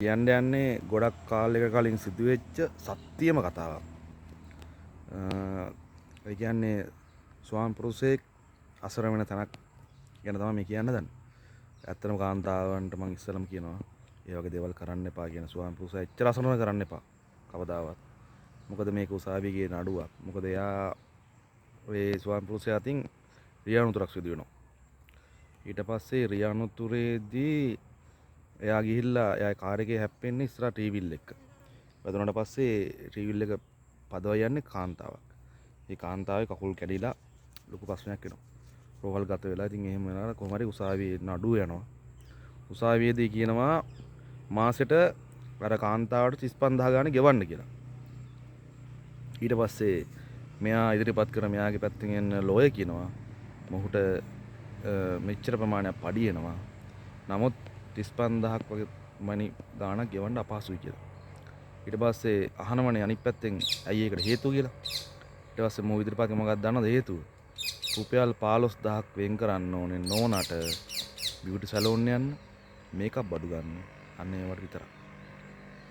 කියන්න යන්නේ ගොඩක් කාලයක කලින් සිදුවෙච්ච සත්‍යම කතාවක්. ඒ කියන්නේ ස්වාම පුරුෂයෙක් අසරණ වෙන තැනක් ගැන තමයි මේ කියන්න දන්නේ. ඇත්තටම කාන්තාවන්ට මම ඉස්සෙල්ලම කියනවා ඒ වගේ දේවල් කරන්න එපා කියන ස්වාම පුරුෂයා එච්චර අසරණ කරන්න එපා කවදාවත්. මොකද මේක උසාවියේ නඩුවක්. මොකද එයා ඔය ස්වාම පුරුෂයා අතින් රියානුතරක් සිදු වෙනවා. ඊට පස්සේ රියානුතුරේදී එයා ගිහිල්ලා එයා කාර් එකේ හැප්පෙන්නේ ඉස්සරහ ටීවිල් එක. වැදුනට පස්සේ ටීවිල් එක පදව යන්නේ කාන්තාවක්. ඒ කාන්තාවේ කකුල් කැඩිලා ලොකු ප්‍රශ්නයක් වෙනවා. රෝහල් ගත වෙලා ඉතින් එහෙම වෙනවා කොහොම හරි උසාවියේ නඩුව යනවා. උසාවියේදී කියනවා මාසෙට අර කාන්තාවට 35000 ගානේ ගෙවන්න කියලා. ඊට පස්සේ මෙයා ඉදිරිපත් කර මෙයාගේ පැත්තෙන් එන ලෝය කියනවා මොහුට මෙච්චර ප්‍රමාණයක් පඩියනවා. නමුත් 35000ක් වගේ මනි ගාණක් ගෙවන්න අපහසුයි කියලා. ඊට පස්සේ අහනවනේ අනිත් පැත්තෙන් ඇයි ඒකට හේතුව කියලා. ඊට පස්සේ මෝ ඉදිරිපත් මොකක්ද දන්නවද හේතුව? රුපියල් 15000ක් වෙන් කරන්න ඕනේ නෝනාට බියුටි සැලෝන් යන්න මේකප් බඩු ගන්න. අන්න ඒවට විතරක්.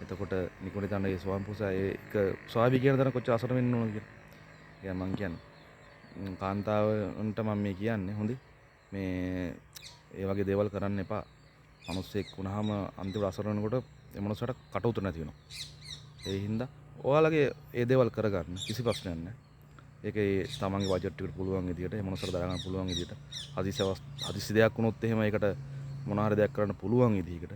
එතකොට නිකුණිතන්න ඒ ස්වාම පුරුෂයා ඒක ස්වාභි කියන දන කොච්චර අසරණ වෙන්න ඕනද කියලා. එයා මං කියන්නේ කාන්තාවන්ට මම මේ කියන්නේ හොඳේ මේ ඒ වගේ දේවල් කරන්න එපා. මිනිස්සෙක් වුණාම අන්තිමට අසරණ වෙනකොට ඒ මනුස්සයාට කට උතර නැති වෙනවා. ඒ හින්දා ඔයාලගේ ඒ දේවල් කරගන්න කිසි ප්‍රශ්නයක් නැහැ. ඒකේ තමන්ගේ බජට් එකට පුළුවන් විදිහට ඒ මනුස්සයාට දරා ගන්න පුළුවන් විදිහට හදිසි දෙයක් වුණොත් එහෙම ඒකට මොන හරි දෙයක් කරන්න පුළුවන් විදිහකට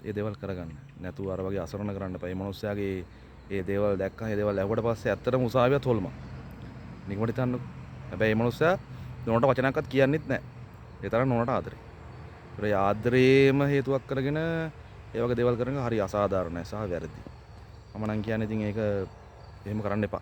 ඒ දේවල් කරගන්න. නැතුව අර වගේ අසරණ කරන්න එපා. මේ මනුස්සයාගේ ඒ දේවල් දැක්කම ඒ දේවල් ඇහුවට පස්සේ ඇත්තටම උසාවියත් හොල්මන්. නිකමට හිතන්නකෝ. හැබැයි මේ මනුස්සයා නෝනට වචනයක්වත් කියන්නෙත් නැහැ. ඒ තරම් නෝනට ආදරේ. ඒ ආදරේම හේතුවක් කරගෙන ඒ වගේ දේවල් කරන එක හරි අසාධාරණයි සහ වැරදි. මම නම් කියන්නේ ඉතින් ඒක එහෙම කරන්න එපා.